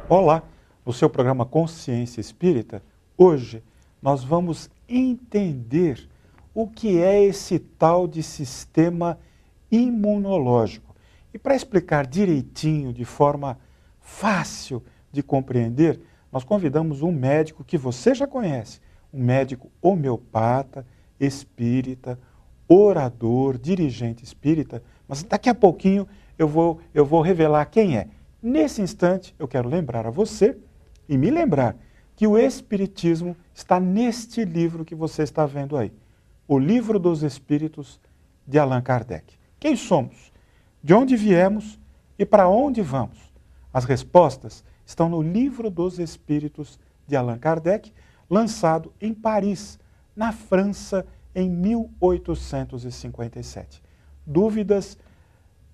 Olá, no seu programa Consciência Espírita, hoje nós vamos entender o que é esse tal de sistema imunológico. E para explicar direitinho, de forma fácil de compreender, nós convidamos um médico que você já conhece, um médico homeopata, espírita, orador, dirigente espírita, mas daqui a pouquinho eu vou revelar quem é. Nesse instante, eu quero lembrar a você e me lembrar que o Espiritismo está neste livro que você está vendo aí, O Livro dos Espíritos, de Allan Kardec. Quem somos? De onde viemos e para onde vamos? As respostas estão no Livro dos Espíritos, de Allan Kardec, lançado em Paris, na França, em 1857. Dúvidas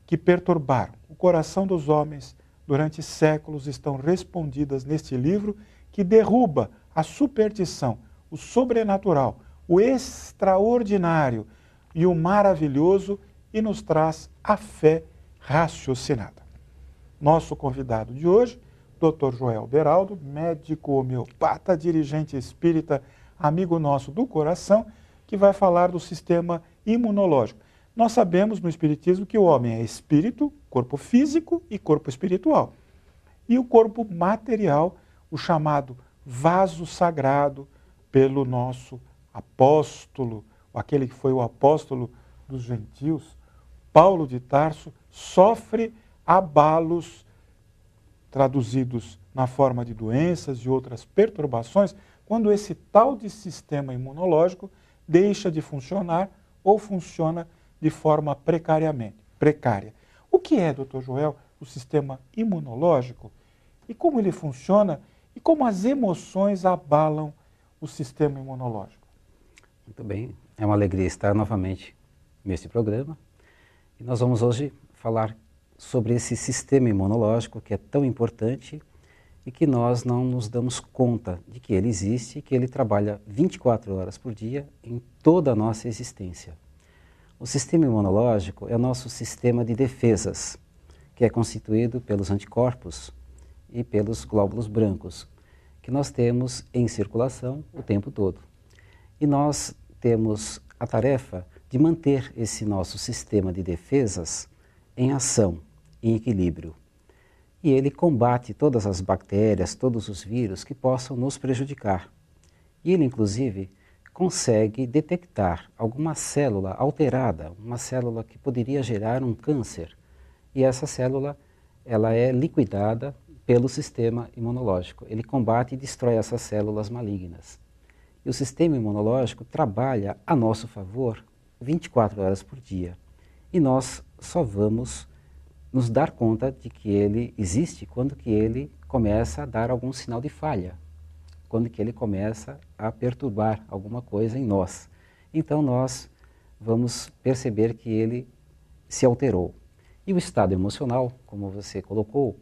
que perturbaram o coração dos homens durante séculos estão respondidas neste livro que derruba a superstição, o sobrenatural, o extraordinário e o maravilhoso e nos traz a fé raciocinada. Nosso convidado de hoje, Dr. Joel Beraldo, médico homeopata, dirigente espírita, amigo nosso do coração, que vai falar do sistema imunológico. Nós sabemos no Espiritismo que o homem é espírito, corpo físico e corpo espiritual. E o corpo material, o chamado vaso sagrado pelo nosso apóstolo, aquele que foi o apóstolo dos gentios, Paulo de Tarso, sofre abalos traduzidos na forma de doenças e outras perturbações, quando esse tal de sistema imunológico deixa de funcionar ou funciona de forma precária. O que é, Dr. Joel, o sistema imunológico? E como ele funciona? E como as emoções abalam o sistema imunológico? Muito bem, é uma alegria estar novamente neste programa. E nós vamos hoje falar sobre esse sistema imunológico que é tão importante e que nós não nos damos conta de que ele existe e que ele trabalha 24 horas por dia em toda a nossa existência. O sistema imunológico é o nosso sistema de defesas, que é constituído pelos anticorpos e pelos glóbulos brancos, que nós temos em circulação o tempo todo. E nós temos a tarefa de manter esse nosso sistema de defesas em ação, em equilíbrio. E ele combate todas as bactérias, todos os vírus que possam nos prejudicar. E ele, inclusive, consegue detectar alguma célula alterada, uma célula que poderia gerar um câncer. E essa célula, ela é liquidada pelo sistema imunológico. Ele combate e destrói essas células malignas. E o sistema imunológico trabalha a nosso favor 24 horas por dia. E nós só vamos nos dar conta de que ele existe quando que ele começa a dar algum sinal de falha, quando que ele começa a perturbar alguma coisa em nós. Então nós vamos perceber que ele se alterou. E o estado emocional, como você colocou,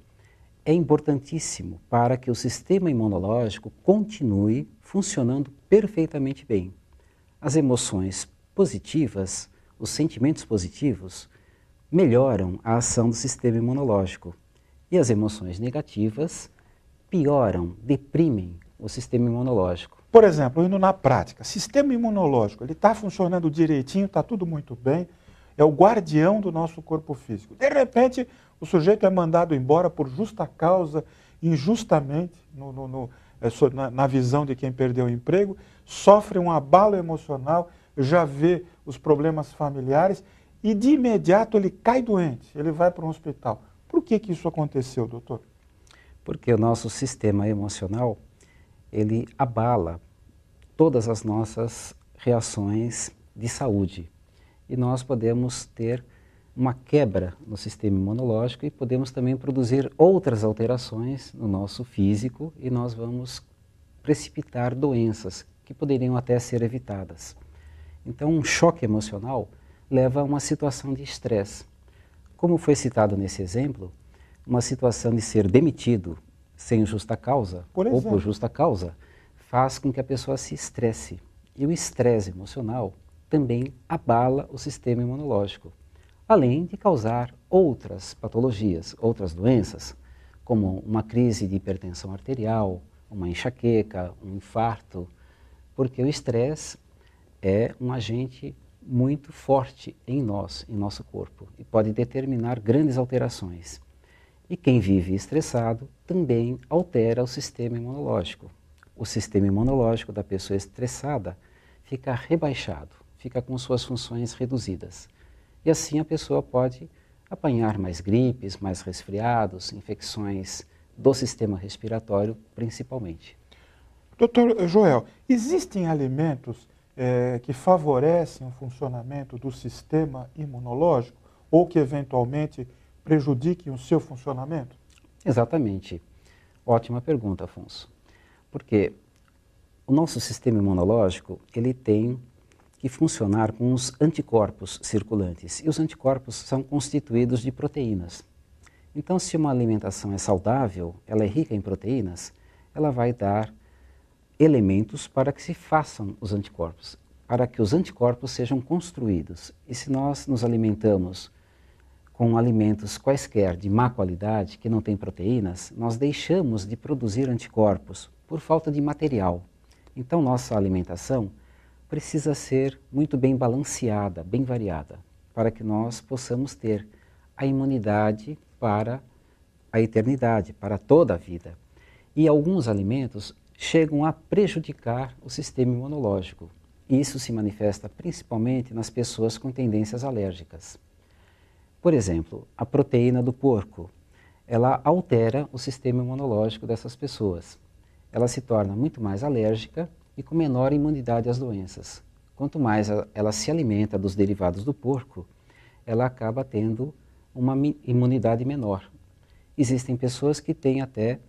é importantíssimo para que o sistema imunológico continue funcionando perfeitamente bem. As emoções positivas, os sentimentos positivos, melhoram a ação do sistema imunológico. E as emoções negativas pioram, deprimem o sistema imunológico. Por exemplo, indo na prática, sistema imunológico, ele está funcionando direitinho, está tudo muito bem, é o guardião do nosso corpo físico. De repente, o sujeito é mandado embora por justa causa, injustamente, na visão de quem perdeu o emprego, sofre um abalo emocional, já vê os problemas familiares e de imediato ele cai doente, ele vai para um hospital. Por que isso aconteceu, doutor? Porque o nosso sistema emocional, ele abala todas as nossas reações de saúde. E nós podemos ter uma quebra no sistema imunológico e podemos também produzir outras alterações no nosso físico e nós vamos precipitar doenças que poderiam até ser evitadas. Então, um choque emocional leva a uma situação de estresse. Como foi citado nesse exemplo, uma situação de ser demitido sem justa causa ou por justa causa faz com que a pessoa se estresse. E o estresse emocional também abala o sistema imunológico, além de causar outras patologias, outras doenças, como uma crise de hipertensão arterial, uma enxaqueca, um infarto, porque o estresse é um agente muito forte em nós, em nosso corpo, e pode determinar grandes alterações. E quem vive estressado também altera o sistema imunológico. O sistema imunológico da pessoa estressada fica rebaixado, fica com suas funções reduzidas. E assim a pessoa pode apanhar mais gripes, mais resfriados, infecções do sistema respiratório principalmente. Doutor Joel, existem alimentos que favorecem o funcionamento do sistema imunológico ou que eventualmente prejudiquem o seu funcionamento? Exatamente. Ótima pergunta, Afonso. Porque o nosso sistema imunológico, ele tem que funcionar com os anticorpos circulantes. E os anticorpos são constituídos de proteínas. Então, se uma alimentação é saudável, ela é rica em proteínas, ela vai dar elementos para que se façam os anticorpos, para que os anticorpos sejam construídos. E se nós nos alimentamos com alimentos quaisquer de má qualidade, que não têm proteínas, nós deixamos de produzir anticorpos por falta de material. Então, nossa alimentação precisa ser muito bem balanceada, bem variada, para que nós possamos ter a imunidade para a eternidade, para toda a vida. E alguns alimentos chegam a prejudicar o sistema imunológico. Isso se manifesta principalmente nas pessoas com tendências alérgicas. Por exemplo, a proteína do porco, ela altera o sistema imunológico dessas pessoas. Ela se torna muito mais alérgica e com menor imunidade às doenças. Quanto mais ela se alimenta dos derivados do porco, ela acaba tendo uma imunidade menor. Existem pessoas que têm até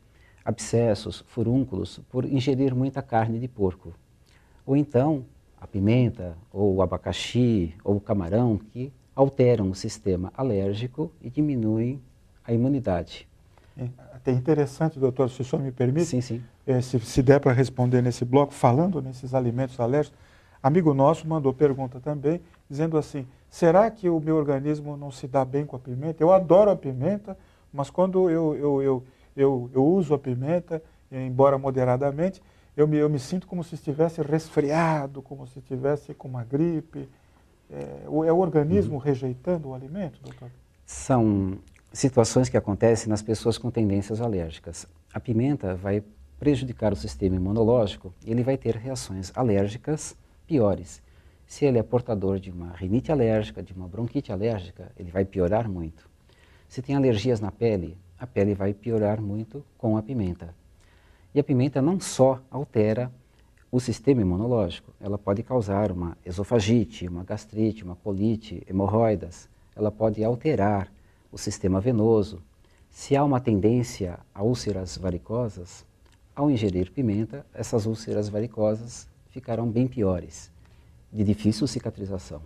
abscessos, furúnculos, por ingerir muita carne de porco. Ou então, a pimenta, ou o abacaxi, ou o camarão, que alteram o sistema alérgico e diminuem a imunidade. É até interessante, doutor, se o senhor me permite, Sim, sim. Se der para responder nesse bloco, falando nesses alimentos alérgicos, amigo nosso mandou pergunta também, dizendo assim, será que o meu organismo não se dá bem com a pimenta? Eu adoro a pimenta, mas quando eu uso a pimenta, embora moderadamente, eu me sinto como se estivesse resfriado, como se estivesse com uma gripe. É o organismo rejeitando o alimento, doutor? São situações que acontecem nas pessoas com tendências alérgicas. A pimenta vai prejudicar o sistema imunológico e ele vai ter reações alérgicas piores. Se ele é portador de uma rinite alérgica, de uma bronquite alérgica, ele vai piorar muito. Se tem alergias na pele, a pele vai piorar muito com a pimenta. E a pimenta não só altera o sistema imunológico, ela pode causar uma esofagite, uma gastrite, uma colite, hemorroidas, ela pode alterar o sistema venoso. Se há uma tendência a úlceras varicosas, ao ingerir pimenta, essas úlceras varicosas ficarão bem piores, de difícil cicatrização.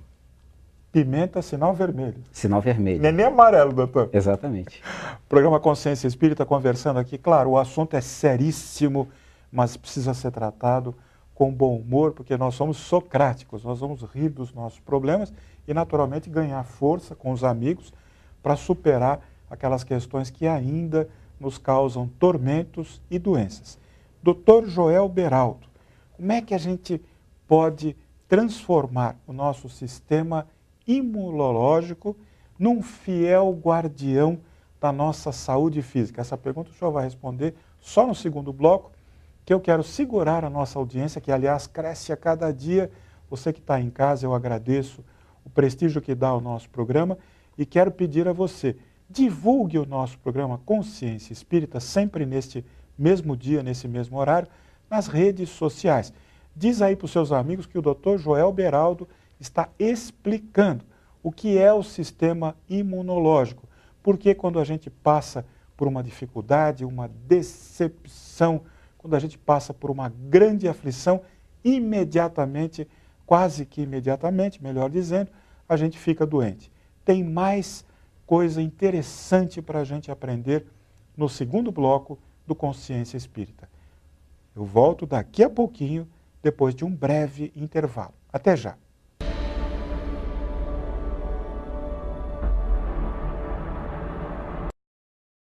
Pimenta, sinal vermelho. Sinal vermelho. Não é nem amarelo, doutor. Exatamente. Programa Consciência Espírita conversando aqui. Claro, o assunto é seríssimo, mas precisa ser tratado com bom humor, porque nós somos socráticos, nós vamos rir dos nossos problemas e, naturalmente, ganhar força com os amigos para superar aquelas questões que ainda nos causam tormentos e doenças. Dr. Joel Beraldo, como é que a gente pode transformar o nosso sistema imunológico num fiel guardião da nossa saúde física? Essa pergunta o senhor vai responder só no segundo bloco, que eu quero segurar a nossa audiência, que aliás cresce a cada dia. Você que está em casa, eu agradeço o prestígio que dá ao nosso programa e quero pedir a você, divulgue o nosso programa Consciência Espírita sempre neste mesmo dia, nesse mesmo horário, nas redes sociais. Diz aí para os seus amigos que o Dr. Joel Beraldo está explicando o que é o sistema imunológico. Porque quando a gente passa por uma dificuldade, uma decepção, quando a gente passa por uma grande aflição, imediatamente, quase que imediatamente, melhor dizendo, a gente fica doente. Tem mais coisa interessante para a gente aprender no segundo bloco do Consciência Espírita. Eu volto daqui a pouquinho, depois de um breve intervalo. Até já!